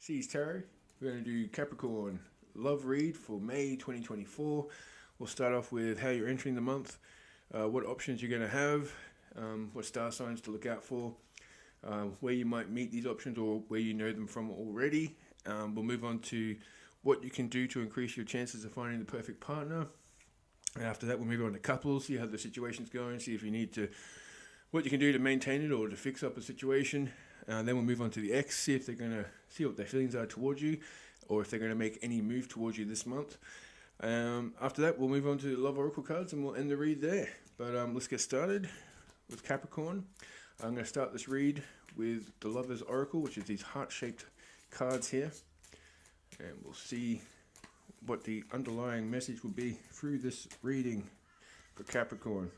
Seas Tarot. We're going to do Capricorn Love Read for May 2024. We'll start off with how you're entering the month, what options you're going to have, what star signs to look out for, where you might meet these options or where you know them from already. We'll move on to what you can do to increase your chances of finding the perfect partner. And after that, we'll move on to couples, see how the situation's going, see if you need to, what you can do to maintain it or to fix up a situation. Then we'll move on to the ex, see if they're going to, see what their feelings are towards you, or if they're going to make any move towards you this month. After that, we'll move on to the Love Oracle cards and we'll end the read there. But let's get started with Capricorn. I'm going to start this read with the Lover's Oracle, which is these heart-shaped cards here. And we'll see what the underlying message will be through this reading for Capricorn.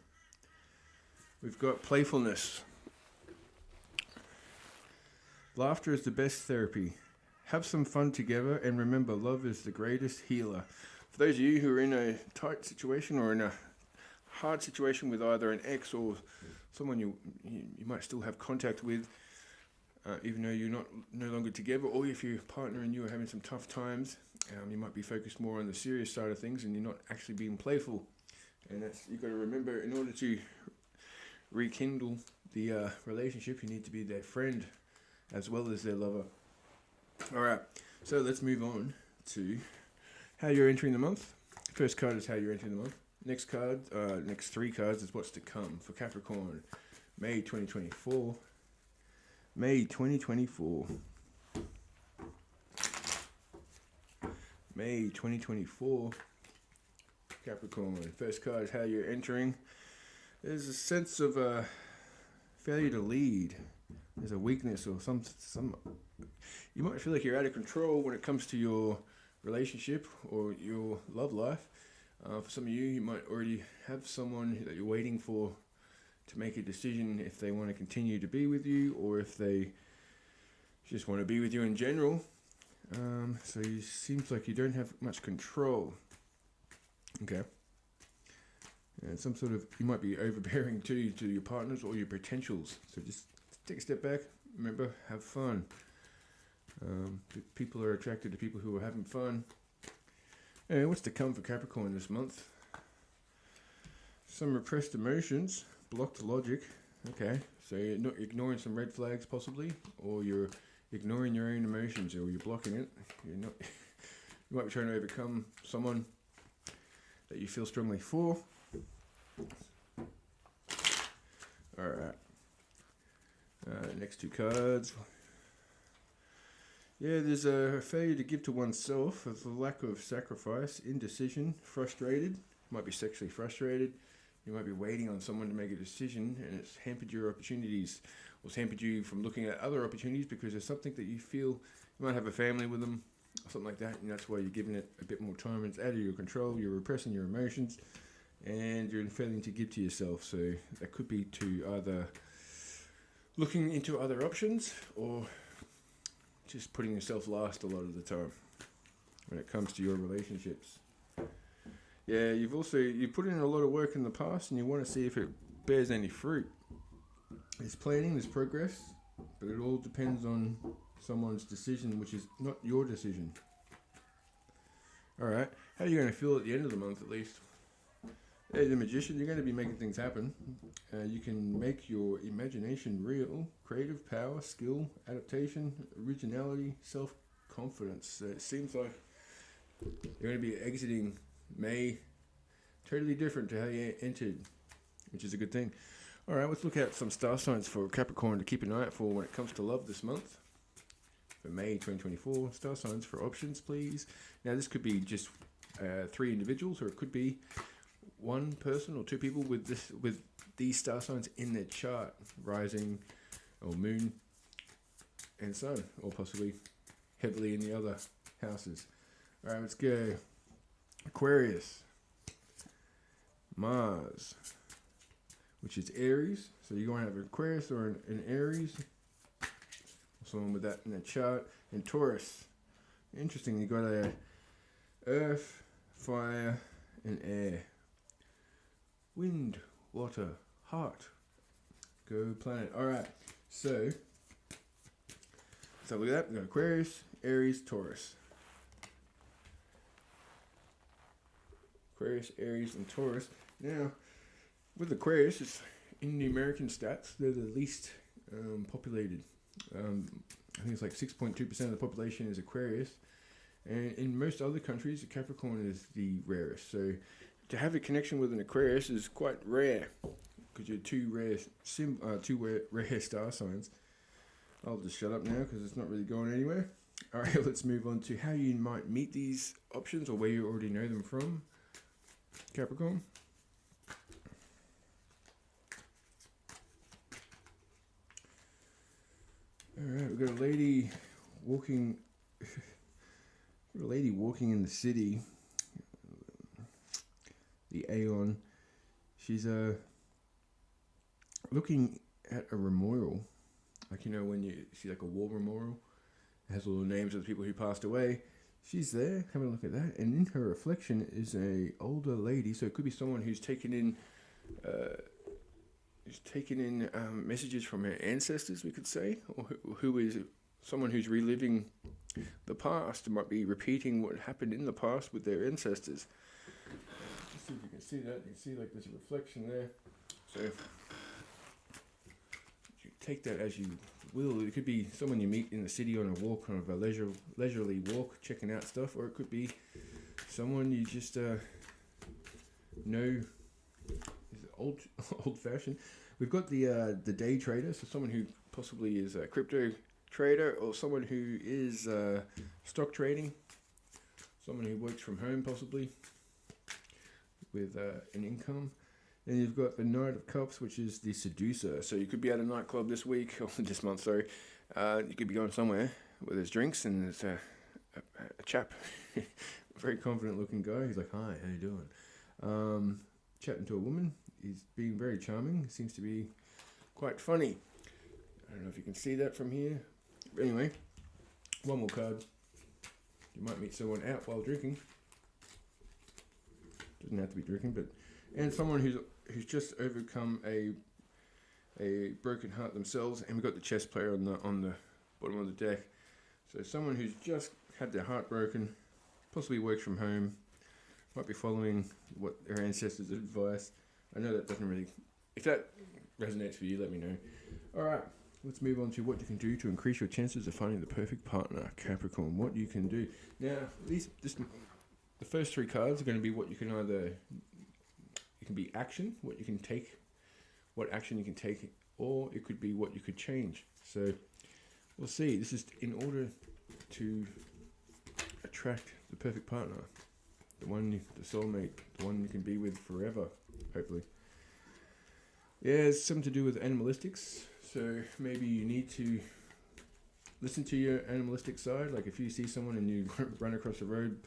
We've got playfulness. Laughter is the best therapy. Have some fun together and remember, love is the greatest healer. For those of you who are in a tight situation or in a hard situation with either an ex or someone you might still have contact with, even though you're no longer together, or if your partner and you are having some tough times, you might be focused more on the serious side of things and you're not actually being playful. And that's, you've got to remember, in order to rekindle the relationship, you need to be their friend as well as their lover. Alright, so let's move on to how you're entering the month. First card is how you're entering the month. Next card, next three cards is what's to come for Capricorn, May 2024. May 2024. May 2024. Capricorn. First card is how you're entering. There's a sense of failure to lead. There's a weakness or some. You might feel like you're out of control when it comes to your relationship or your love life. For some of you, you might already have someone that you're waiting for to make a decision if they want to continue to be with you or if they just want to be with you in general. So it seems like you don't have much control. Okay. And some sort of, you might be overbearing to your partners or your potentials. So just take a step back. Remember, have fun. People are attracted to people who are having fun. And what's to come for Capricorn this month? Some repressed emotions, blocked logic. Okay, so you're not ignoring some red flags possibly, or you're ignoring your own emotions, or you're blocking it. You're not. You might be trying to overcome someone that you feel strongly for. All right. Next two cards. Yeah, there's a failure to give to oneself, there's a lack of sacrifice, indecision, frustrated. You might be sexually frustrated. You might be waiting on someone to make a decision and it's hampered your opportunities, or it's hampered you from looking at other opportunities because there's something that you feel, you might have a family with them, or something like that, and that's why you're giving it a bit more time. It's out of your control, you're repressing your emotions, and you're failing to give to yourself. So that could be to either looking into other options or just putting yourself last a lot of the time when it comes to your relationships. Yeah, you put in a lot of work in the past and you want to see if it bears any fruit. There's planning, there's progress, but it all depends on someone's decision, which is not your decision. Alright, how are you going to feel at the end of the month at least? As a magician, you're going to be making things happen. You can make your imagination real, creative power, skill, adaptation, originality, self-confidence. So it seems like you're going to be exiting May totally different to how you entered, which is a good thing. All right, let's look at some star signs for Capricorn to keep an eye out for when it comes to love this month. For May 2024, star signs for options, please. Now, this could be just 3 individuals, or it could be one person or 2 people with these star signs in their chart, rising or moon and sun, or possibly heavily in the other houses. All right, let's go. Aquarius, Mars, which is Aries. So you're going to have an Aquarius or an Aries, someone with that in the chart. And Taurus, interesting, you got a Earth, Fire, and Air. Wind, water, heart. Go planet. Alright, so look at that. We've got Aquarius, Aries, Taurus. Aquarius, Aries, and Taurus. Now, with Aquarius, it's in the American stats, they're the least populated. I think it's like 6.2% of the population is Aquarius. And in most other countries, the Capricorn is the rarest. So to have a connection with an Aquarius is quite rare, because you're two rare star signs. I'll just shut up now because it's not really going anywhere. All right, let's move on to how you might meet these options, or where you already know them from, Capricorn. All right, we've got a lady walking. A lady walking in the city. The Aeon. She's looking at a memorial, like, you know, when you see like a war memorial, it has all the names of the people who passed away. She's there having a look at that, and in her reflection is a older lady. So it could be someone who's taken in messages from her ancestors, we could say, or who is someone who's reliving the past and might be repeating what happened in the past with their ancestors. Let's see if you can see that. You can see like there's a reflection there. So you take that as you will. It could be someone you meet in the city on a walk, kind of a leisurely walk, checking out stuff, or it could be someone you just know is old-fashioned. We've got the day trader, so someone who possibly is a crypto trader, or someone who is stock trading, someone who works from home possibly with an income. Then you've got the Knight of Cups, which is the seducer. So you could be at a nightclub this week, or this month, sorry. You could be going somewhere where there's drinks and there's a chap, very confident looking guy. He's like, "Hi, how you doing?" Chatting to a woman. He's being very charming. Seems to be quite funny. I don't know if you can see that from here. But anyway, one more card. You might meet someone out while drinking. Doesn't have to be drinking, but and someone who's just overcome a broken heart themselves. And we've got the chess player on the bottom of the deck. So someone who's just had their heart broken, possibly works from home, might be following what their ancestors' advice. I know that doesn't really. If that resonates for you, let me know. All right. Let's move on to what you can do to increase your chances of finding the perfect partner, Capricorn. What you can do. Now, the first three cards are going to be what you can it can be action, what you can take, what action you can take, or it could be what you could change. So, we'll see. This is in order to attract the perfect partner, the soulmate, the one you can be with forever, hopefully. Yeah, it's something to do with animalistics. So maybe you need to listen to your animalistic side. Like if you see someone and you run across the road,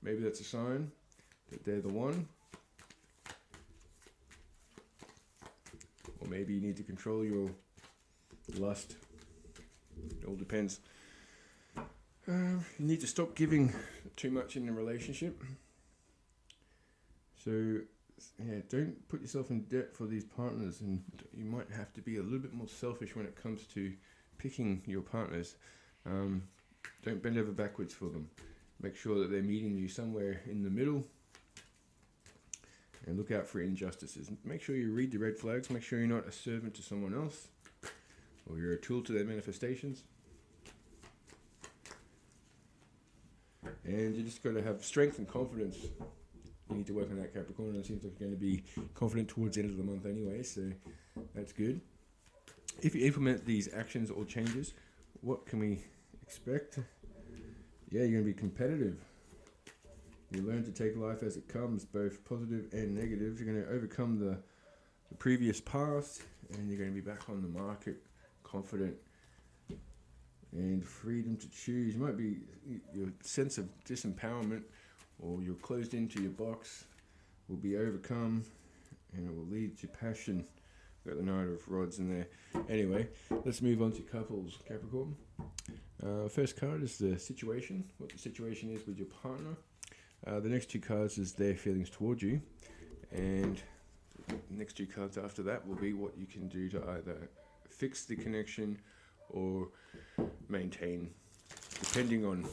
maybe that's a sign that they're the one. Or maybe you need to control your lust. It all depends. You need to stop giving too much in a relationship. So yeah, don't put yourself in debt for these partners, and you might have to be a little bit more selfish when it comes to picking your partners. Don't bend over backwards for them. Make sure that they're meeting you somewhere in the middle, and look out for injustices. Make sure you read the red flags. Make sure you're not a servant to someone else, or you're a tool to their manifestations. And you just got to have strength and confidence. You need to work on that, Capricorn, and it seems like you're going to be confident towards the end of the month anyway, so that's good. If you implement these actions or changes, what can we expect? Yeah, you're going to be competitive. You learn to take life as it comes, both positive and negative. You're going to overcome the previous past, and you're going to be back on the market, confident, and freedom to choose. You might be your sense of disempowerment, or you're closed into your box, will be overcome, and it will lead to passion. Got the Knight of Rods in there. Anyway, let's move on to couples, Capricorn. First card is the situation, what the situation is with your partner. The next two cards is their feelings towards you, and the next two cards after that will be what you can do to either fix the connection or maintain depending on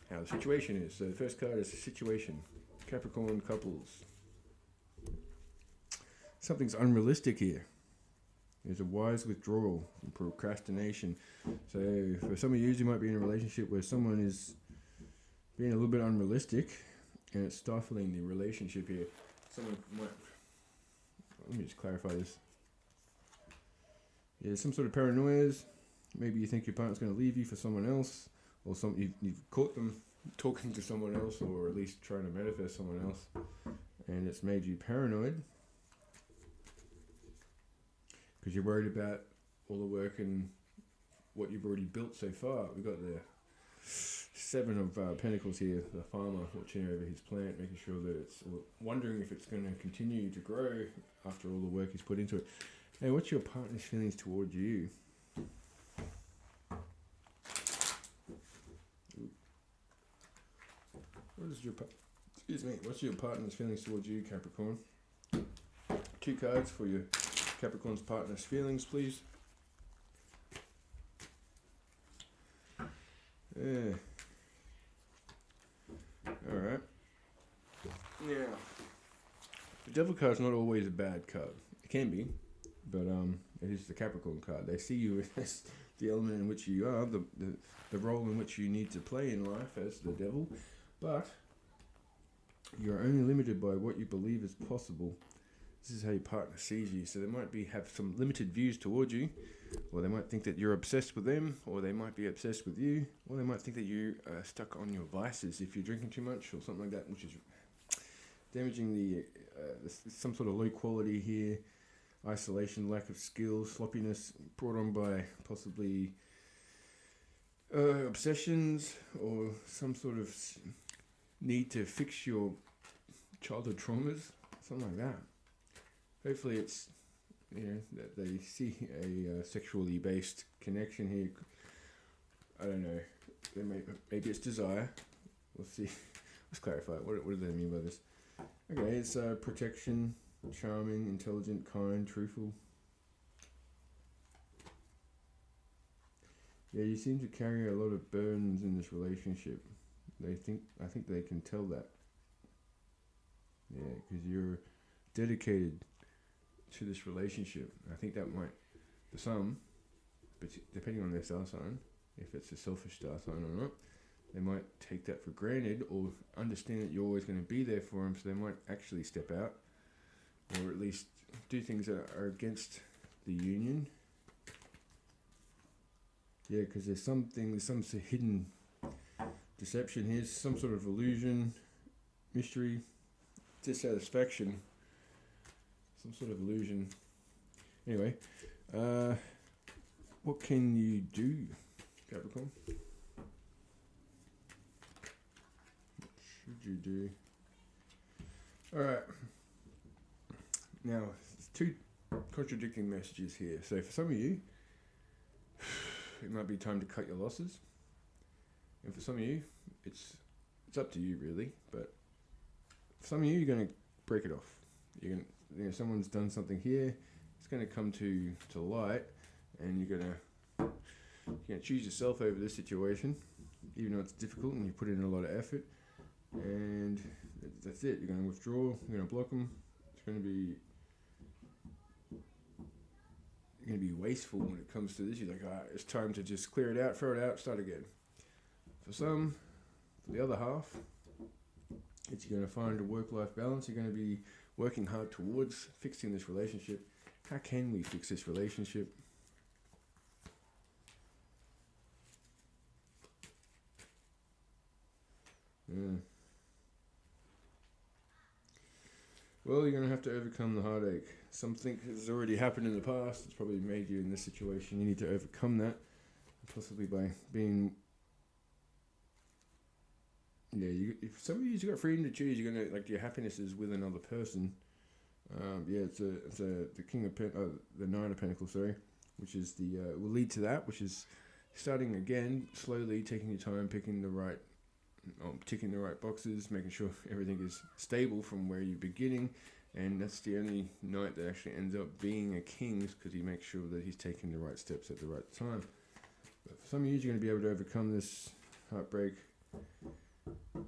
how the situation is. So the first card is the situation. Capricorn couples. Something's unrealistic here. There's a wise withdrawal and procrastination. So for some of you might be in a relationship where someone is being a little bit unrealistic and it's stifling the relationship here. Someone might... Let me just clarify this. Yeah, some sort of paranoias. Maybe you think your partner's going to leave you for someone else, or you've caught them talking to someone else, or at least trying to manifest someone else, and it's made you paranoid because you're worried about all the work and what you've already built so far. We've got the Seven of Pentacles here, the farmer watching over his plant, making sure that it's, wondering if it's going to continue to grow after all the work he's put into it. Hey, what's your partner's feelings towards you? What's your partner's feelings towards you, Capricorn? 2 cards for your Capricorn's partner's feelings, please. Yeah. Alright. Now, the Devil card's not always a bad card. It can be, but it is the Capricorn card. They see you as the element in which you are, the role in which you need to play in life as the Devil, but you're only limited by what you believe is possible. This is how your partner sees you. So they might have some limited views towards you, or they might think that you're obsessed with them, or they might be obsessed with you, or they might think that you are stuck on your vices if you're drinking too much or something like that, which is damaging some sort of low quality here, isolation, lack of skill, sloppiness brought on by possibly obsessions or some sort of need to fix your childhood traumas, something like that. Hopefully it's, that they see a sexually based connection here. I don't know. Maybe it's desire. We'll see. Let's clarify. What do they mean by this? Okay, it's protection, charming, intelligent, kind, truthful. Yeah, you seem to carry a lot of burdens in this relationship. I think they can tell that. Yeah, because you're dedicated to this relationship. I think that might, for some, but depending on their star sign, if it's a selfish star sign or not, they might take that for granted or understand that you're always going to be there for them, so they might actually step out or at least do things that are against the union. Yeah, because there's some hidden deception here, some sort of illusion, mystery, dissatisfaction, some sort of illusion. Anyway, what can you do, Capricorn? What should you do? Alright. Now, there's 2 contradicting messages here. So for some of you, it might be time to cut your losses. And for some of you, it's up to you really. But for some of you, you're going to break it off. Someone's done something here. It's going to come to light, and you're going to choose yourself over this situation, even though it's difficult and you put in a lot of effort. And that's it. You're going to withdraw. You're going to block them. You're going to be wasteful when it comes to this. You're like, it's time to just clear it out, throw it out, start again. For the other half, it's you're going to find a work-life balance. You're going to be working hard towards fixing this relationship. How can we fix this relationship? Yeah. Well, you're going to have to overcome the heartache. Something has already happened in the past. It's probably made you in this situation. You need to overcome that, possibly by being... Yeah, if some of you've got freedom to choose, you're gonna your happiness is with another person. It's the King of the Nine of Pentacles, sorry, which is will lead to that, which is starting again slowly, taking your time, ticking the right boxes, making sure everything is stable from where you're beginning, and that's the only knight that actually ends up being a king, because he makes sure that he's taking the right steps at the right time. But for some of you, you're going to be able to overcome this heartbreak. And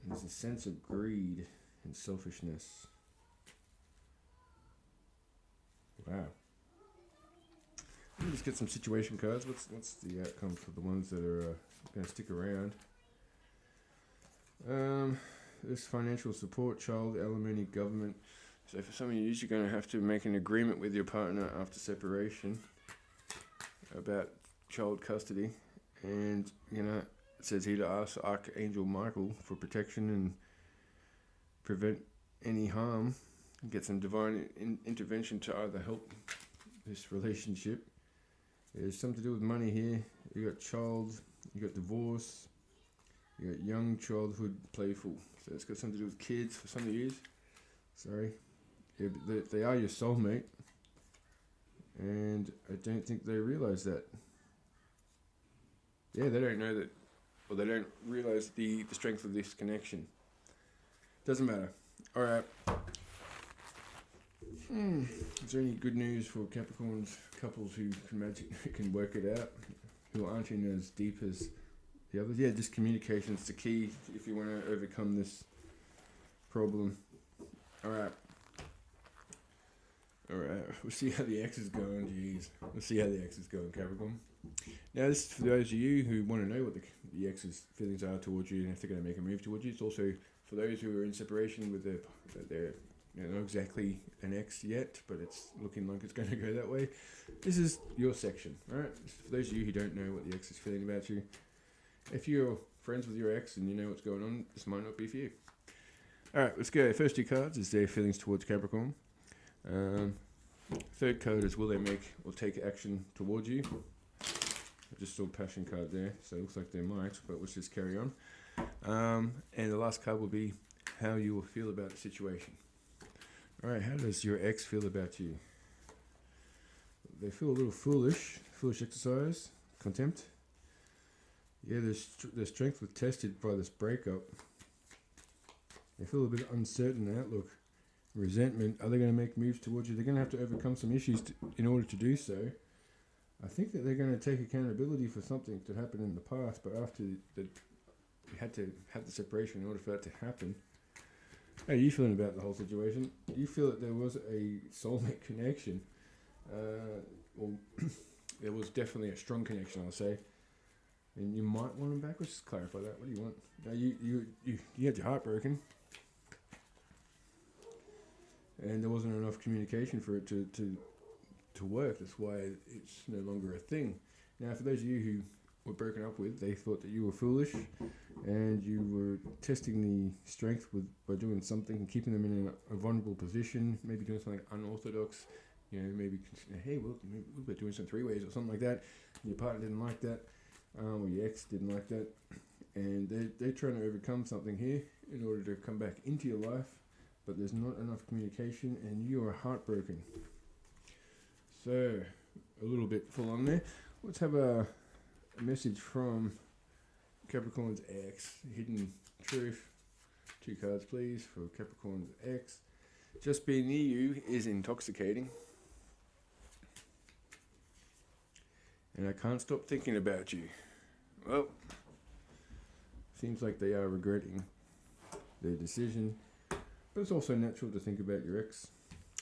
there's a sense of greed and selfishness. Wow. Let me just get some situation cards. What's the outcome for the ones that are going to stick around? There's financial support, child, alimony, government. So for some of you, you're going to have to make an agreement with your partner after separation about child custody. And, it says here to ask Archangel Michael for protection and prevent any harm. Get some divine intervention to either help this relationship. There's something to do with money here. You got child, you got divorce, you got young, childhood, playful. So it's got something to do with kids for some of you. Sorry. Yeah, but they are your soulmate. And I don't think they realise that. Yeah, they don't know that. Well, they don't realise the strength of this connection. Doesn't matter. Alright. Is there any good news for Capricorns couples who can work it out, who aren't in as deep as the others? Yeah, just communication is the key if you want to overcome this problem. Alright, we'll see how the X is going. Jeez, let's see how the X is going, Capricorn. Now, this is for those of you who want to know what the X's feelings are towards you and if they're going to make a move towards you. It's also for those who are in separation with their not exactly an X yet, but it's looking like it's going to go that way. This is your section, alright? For those of you who don't know what the X is feeling about you, if you're friends with your X and you know what's going on, this might not be for you. Alright, let's go. First two cards is their feelings towards Capricorn. Third card is will they make or take action towards you. I just saw passion card there, so it looks like they might, but let's just carry on. And the last card will be how you will feel about the situation. Alright, how does your ex feel about you? They feel a little foolish exercise, contempt. Yeah, their strength was tested by this breakup. They feel a bit uncertain outlook, resentment. Are they going to make moves towards you? They're going to have to overcome some issues in order to do so. I think that they're going to take accountability for something that happened in the past, but after you had to have the separation in order for that to happen. How are you feeling about the whole situation? Do you feel that there was a soulmate connection? Well, there was definitely a strong connection, I'll say. And you might want them back. Let's just clarify that. What do you want? Now, you had your heart broken. And there wasn't enough communication for it to work. That's why it's no longer a thing. Now, for those of you who were broken up with, they thought that you were foolish and you were testing the strength by doing something and keeping them in a vulnerable position, maybe doing something unorthodox, maybe, hey, we'll be doing some three-ways or something like that. And your partner didn't like that, or your ex didn't like that, and they're trying to overcome something here in order to come back into your life, but there's not enough communication and you are heartbroken. So, a little bit full on there. Let's have a message from Capricorn's ex, hidden truth. 2 cards, please, for Capricorn's ex. Just being near you is intoxicating. And I can't stop thinking about you. Well, seems like they are regretting their decision. But it's also natural to think about your ex.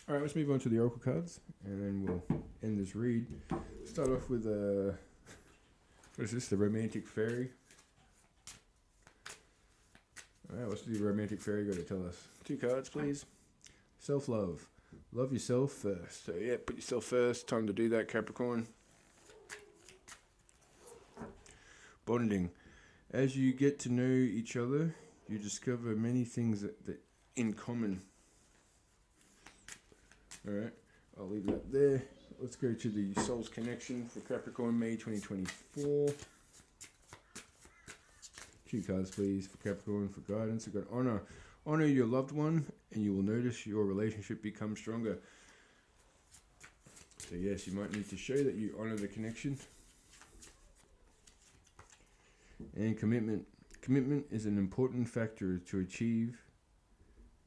Alright, let's move on to the Oracle cards. And then we'll end this read. Start off with what is this? The Romantic Fairy. Alright, what's the Romantic Fairy got to tell us? 2 cards, please. Self-love. Love yourself first. So yeah, put yourself first. Time to do that, Capricorn. Bonding. As you get to know each other, you discover many things that in common. Alright, I'll leave that there. Let's go to the Soul's Connection for Capricorn, May 2024. 2 cards, please, for Capricorn for guidance. We've got honor. Honor your loved one, and you will notice your relationship become stronger. So yes, you might need to show that you honor the connection. And commitment. Commitment is an important factor to achieve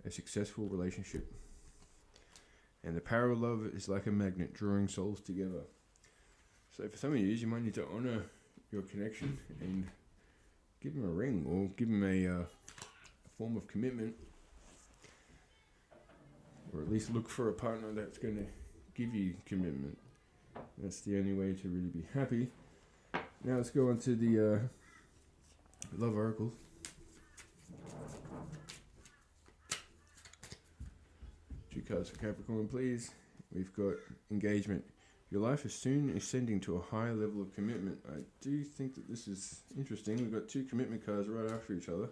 a successful relationship. And the power of love is like a magnet drawing souls together. So for some of you might need to honor your connection and give them a ring or give them a form of commitment, or at least look for a partner that's going to give you commitment. That's the only way to really be happy. Now let's go on to the Love Oracle. Two cards for Capricorn, please. We've got engagement. Your life is soon ascending to a higher level of commitment. I do think that this is interesting. We've got two commitment cards right after each other.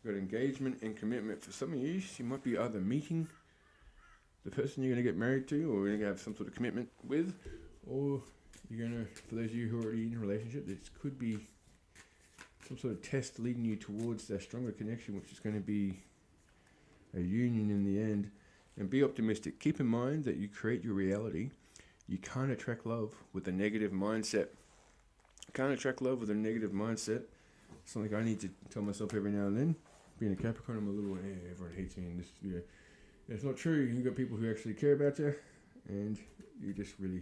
We've got engagement and commitment. For some of you, you might be either meeting the person you're going to get married to, or you're going to have some sort of commitment with, or you're going to, for those of you who are already in a relationship, this could be some sort of test leading you towards that stronger connection, which is going to be a union in the end. And be optimistic. Keep in mind that you create your reality. You can't attract love with a negative mindset. You can't attract love with a negative mindset. It's something I need to tell myself every now and then. Being a Capricorn, I'm a little, everyone hates me in this video. It's not true. You've got people who actually care about you, and you're just really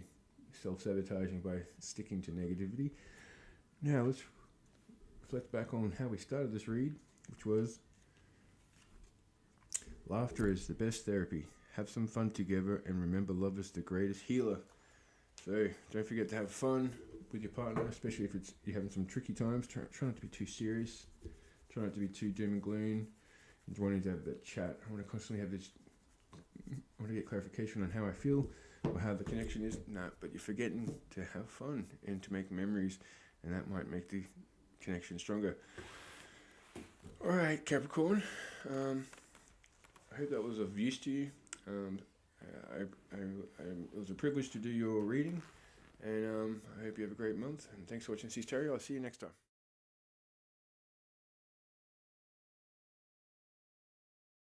self-sabotaging by sticking to negativity. Now, let's reflect back on how we started this read, which was, laughter is the best therapy. Have some fun together, and remember, love is the greatest healer. So don't forget to have fun with your partner, especially if you're having some tricky times. Try not to be too serious. Try not to be too doom and gloom. And wanting to have that chat. I want to constantly have this. I want to get clarification on how I feel or how the connection is. No, but you're forgetting to have fun and to make memories, and that might make the connection stronger. All right, Capricorn. I hope that was of use to you. It was a privilege to do your reading, and I hope you have a great month. And thanks for watching Sis Tarot. I'll see you next time.